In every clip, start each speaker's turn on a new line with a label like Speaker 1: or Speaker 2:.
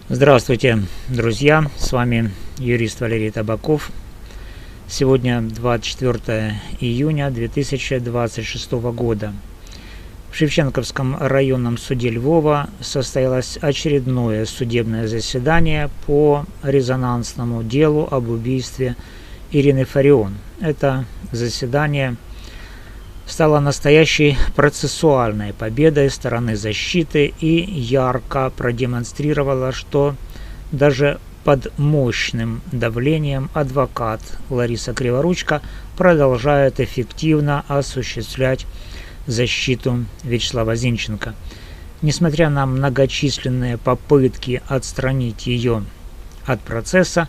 Speaker 1: Здравствуйте, друзья! С вами юрист Валерий Табаков. Сегодня 24 июня 2026 года. В Шевченковском районном суде Львова состоялось очередное судебное заседание по резонансному делу об убийстве Ирины Фарион. Это заседание стала настоящей процессуальной победой стороны защиты и ярко продемонстрировала, что даже под мощным давлением адвокат Лариса Криворучко продолжает эффективно осуществлять защиту Вячеслава Зинченко. Несмотря на многочисленные попытки отстранить ее от процесса,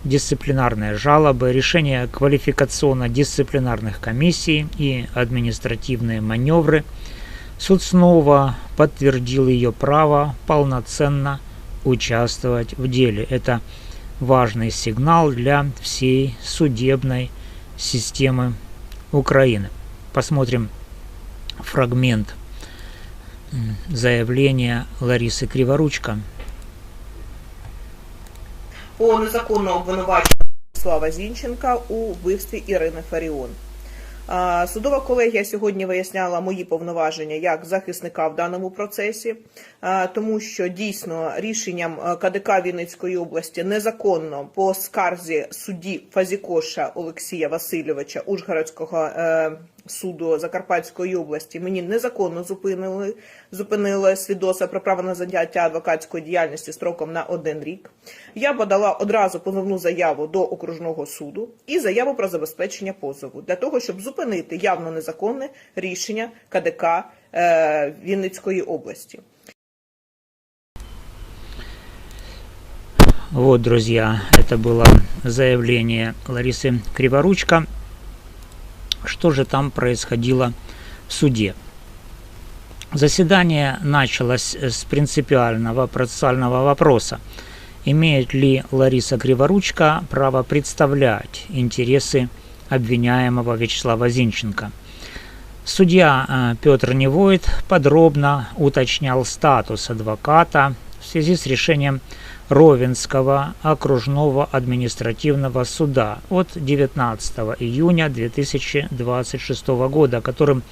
Speaker 1: дисциплинарные жалобы, решения квалификационно-дисциплинарных комиссий и административные маневры, суд снова подтвердил ее право полноценно участвовать в деле. Это важный сигнал для всей судебной системы Украины. Посмотрим фрагмент заявления Ларисы Криворучко.
Speaker 2: По незаконно обвинуваченню Вячеслава Зінченка у вбивстві Ірини Фаріон. Судова колегія сьогодні виясняла мої повноваження як захисника в даному процесі, тому що дійсно рішенням КДК Вінницької області незаконно по скарзі судді Фазікоша Олексія Васильовича Ужгородського суду Закарпатської області мені незаконно зупинили свідоцтво про право на заняття адвокатської діяльності строком на 1 рік. Я подала одразу позовну заяву до окружного суду і заяву про забезпечення позову для того, щоб зупинити явно незаконне рішення КДК Вінницької області.
Speaker 1: Вот, друзья, это было заявление Ларисы Криворучко. Что же там происходило в суде? Заседание началось с принципиального процессуального вопроса. Имеет ли Лариса Криворучко право представлять интересы обвиняемого Вячеслава Зинченко? Судья Петр Невойт подробно уточнял статус адвоката в связи с решением Ровенского окружного административного суда от 19 июня 2026 года, которым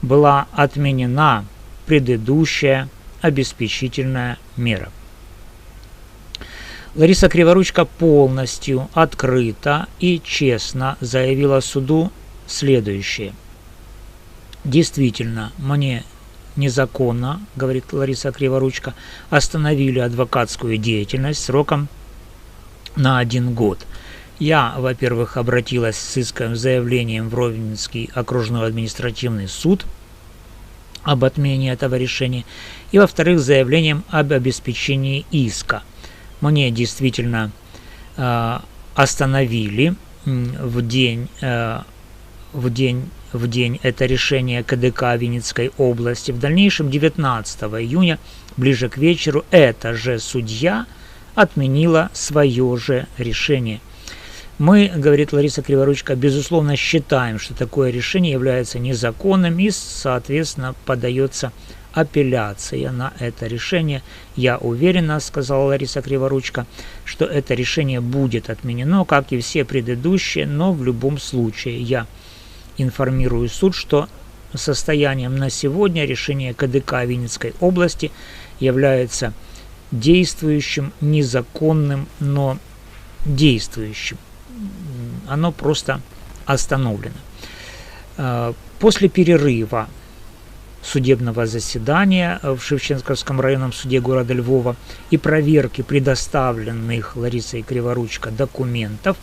Speaker 1: была отменена предыдущая обеспечительная мера. Лариса Криворучко полностью открыто и честно заявила суду следующее. Действительно, мне незаконно, говорит Лариса Криворучко, остановили адвокатскую деятельность сроком на 1 год. Я, во-первых, обратилась с исковым заявлением в Ровенский окружной административный суд об отмене этого решения, и, во-вторых, с заявлением об обеспечении иска. Мне действительно остановили в день это решение КДК Винницкой области. В дальнейшем 19 июня, ближе к вечеру, эта же судья отменила свое же решение. Мы, говорит Лариса Криворучко, безусловно считаем, что такое решение является незаконным и, соответственно, подается апелляция на это решение. Я уверена, сказала Лариса Криворучко, что это решение будет отменено, как и все предыдущие, но в любом случае я информирую суд, что состоянием на сегодня решение КДК Винницкой области является действующим, незаконным, но действующим. Оно просто остановлено. После перерыва судебного заседания в Шевченковском районном суде города Львова и проверки предоставленных Ларисой Криворучко документов,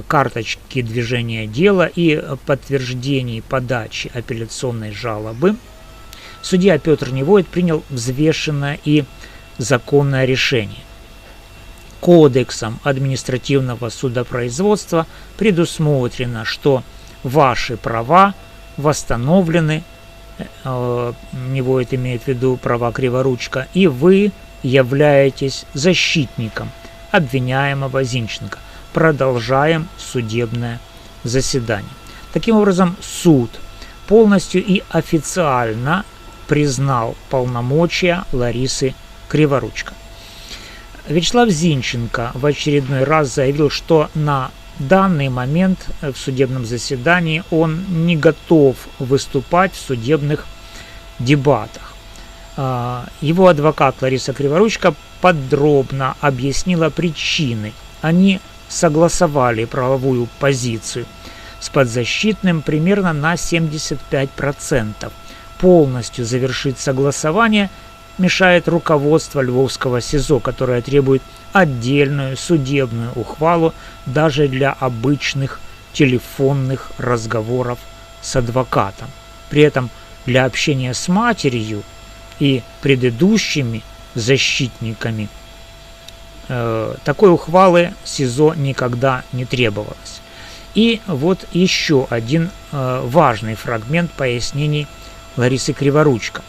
Speaker 1: карточки движения дела и подтверждений подачи апелляционной жалобы, судья Петр Невойт принял взвешенное и законное решение. Кодексом административного судопроизводства предусмотрено, что ваши права восстановлены, Невойт имеет в виду права Криворучко, и вы являетесь защитником обвиняемого Зинченко. Продолжаем судебное заседание. Таким образом, суд полностью и официально признал полномочия Ларисы Криворучко. Вячеслав Зинченко в очередной раз заявил, что на данный момент в судебном заседании он не готов выступать в судебных дебатах. Его адвокат Лариса Криворучко подробно объяснила причины. Они согласовали правовую позицию с подзащитным примерно на 75%. Полностью завершить согласование мешает руководство Львовского СИЗО, которое требует отдельную судебную ухвалу даже для обычных телефонных разговоров с адвокатом. При этом для общения с матерью и предыдущими защитниками такой ухвалы СИЗО никогда не требовалось. И вот еще один важный фрагмент пояснений Ларисы Криворучко.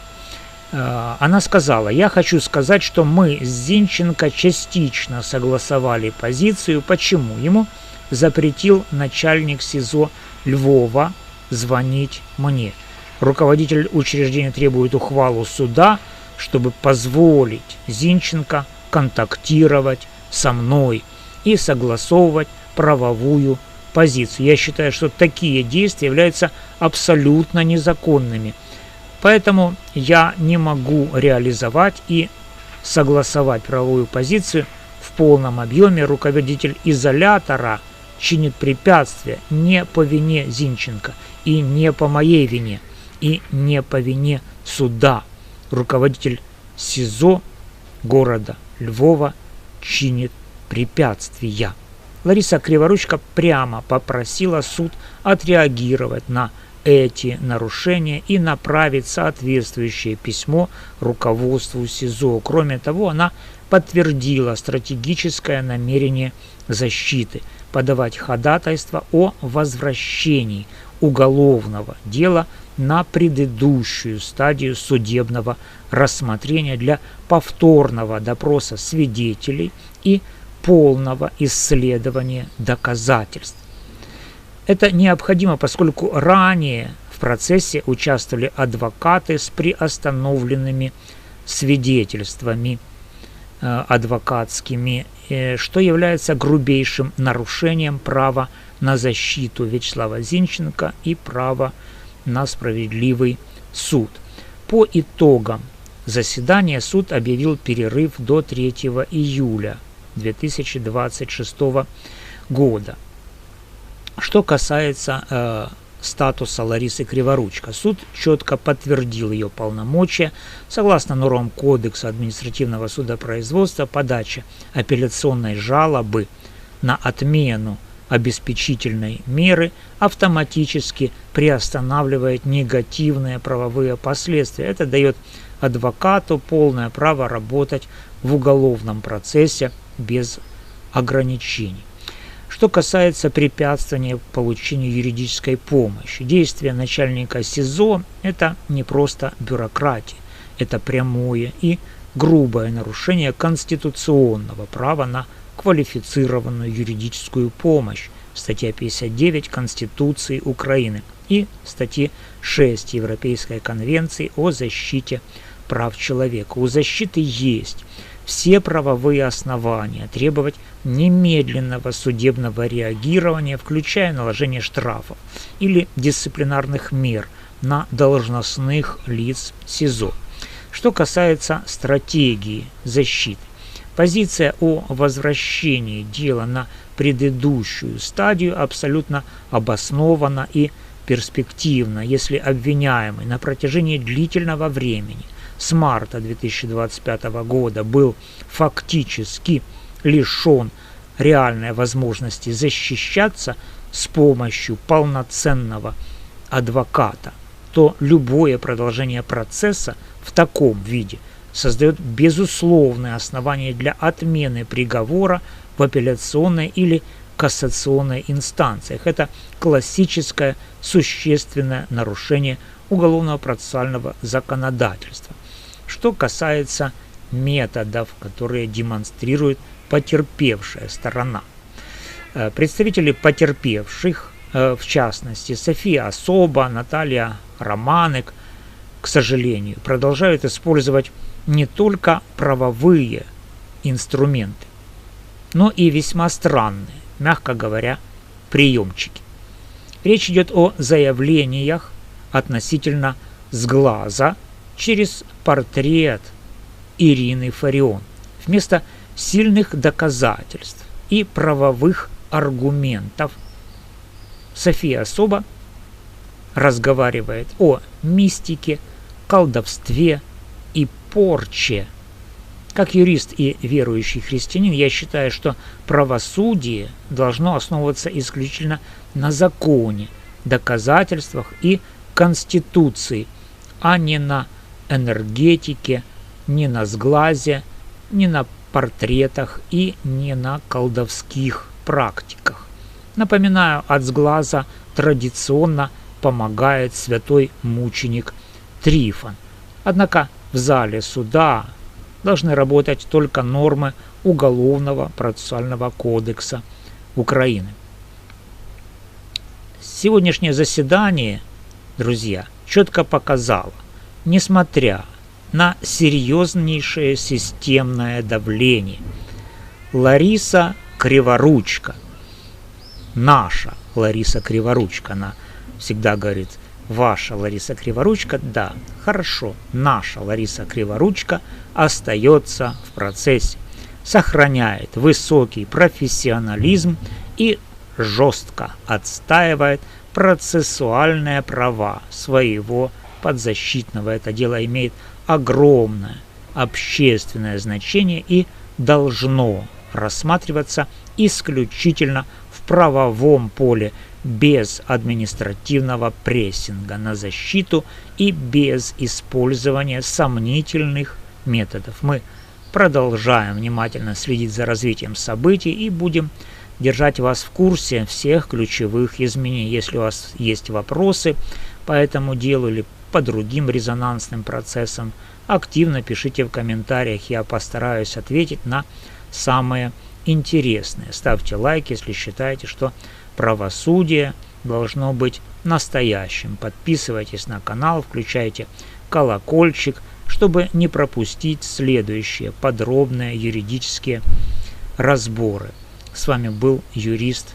Speaker 1: Она сказала: «Я хочу сказать, что мы с Зинченко частично согласовали позицию. Почему? Ему запретил начальник СИЗО Львова звонить мне. Руководитель учреждения требует ухвалу суда, чтобы позволить Зинченко контактировать со мной и согласовывать правовую позицию. Я считаю, что такие действия являются абсолютно незаконными. Поэтому я не могу реализовать и согласовать правовую позицию в полном объеме. Руководитель изолятора чинит препятствия не по вине Зинченко и не по моей вине, и не по вине суда. Руководитель СИЗО города Львова чинит препятствия». Лариса Криворучко прямо попросила суд отреагировать на эти нарушения и направить соответствующее письмо руководству СИЗО. Кроме того, она подтвердила стратегическое намерение защиты подавать ходатайство о возвращении уголовного дела на предыдущую стадию судебного рассмотрения для повторного допроса свидетелей и полного исследования доказательств. Это необходимо, поскольку ранее в процессе участвовали адвокаты с приостановленными свидетельствами адвокатскими, что является грубейшим нарушением права на защиту Вячеслава Зинченко и права на справедливый суд. По итогам заседания суд объявил перерыв до 3 июля 2026 года. Что касается статуса Ларисы Криворучко, суд четко подтвердил ее полномочия. Согласно нормам Кодекса административного судопроизводства, подача апелляционной жалобы на отмену обеспечительной меры автоматически приостанавливает негативные правовые последствия. Это дает адвокату полное право работать в уголовном процессе без ограничений. Что касается препятствования получению юридической помощи, действия начальника СИЗО – это не просто бюрократия, это прямое и грубое нарушение конституционного права на квалифицированную юридическую помощь, статья 59 Конституции Украины и статьи 6 Европейской конвенции о защите прав человека. У защиты есть все правовые основания требовать немедленного судебного реагирования, включая наложение штрафов или дисциплинарных мер на должностных лиц СИЗО. Что касается стратегии защиты, позиция о возвращении дела на предыдущую стадию абсолютно обоснована и перспективна, если обвиняемый на протяжении длительного времени с марта 2025 года был фактически лишен реальной возможности защищаться с помощью полноценного адвоката, то любое продолжение процесса в таком виде создает безусловное основание для отмены приговора в апелляционной или кассационной инстанциях. Это классическое существенное нарушение уголовного процессуального законодательства. Что касается методов, которые демонстрирует потерпевшая сторона. Представители потерпевших, в частности София Особа, Наталья Романек, к сожалению, продолжают использовать не только правовые инструменты, но и весьма странные, мягко говоря, приемчики. Речь идет о заявлениях относительно сглаза через портрет Ирины Фарион. Вместо сильных доказательств и правовых аргументов София Особа разговаривает о мистике, колдовстве и порче. Как юрист и верующий христианин, я считаю, что правосудие должно основываться исключительно на законе, доказательствах и конституции, а не на энергетике, не на сглазе, не на портретах и не на колдовских практиках. Напоминаю, от сглаза традиционно помогает святой мученик Трифон. Однако в зале суда должны работать только нормы Уголовного процессуального кодекса Украины. Сегодняшнее заседание, друзья, четко показало, несмотря на серьезнейшее системное давление, Лариса Криворучка, наша Лариса Криворучка, она всегда говорит «ваша Лариса Криворучка», да, хорошо, наша Лариса Криворучка остается в процессе, сохраняет высокий профессионализм и жестко отстаивает процессуальные права своего подзащитного. Это дело имеет огромное общественное значение и должно рассматриваться исключительно в правовом поле, без административного прессинга на защиту и без использования сомнительных методов. Мы продолжаем внимательно следить за развитием событий и будем держать вас в курсе всех ключевых изменений. Если у вас есть вопросы по этому делу или по другим резонансным процессам, активно пишите в комментариях, я постараюсь ответить на самые интересные. Ставьте лайк, если считаете, что правосудие должно быть настоящим. Подписывайтесь на канал, включайте колокольчик, чтобы не пропустить следующие подробные юридические разборы. С вами был юрист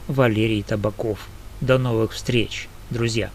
Speaker 1: Валерий Табаков. До новых встреч, друзья!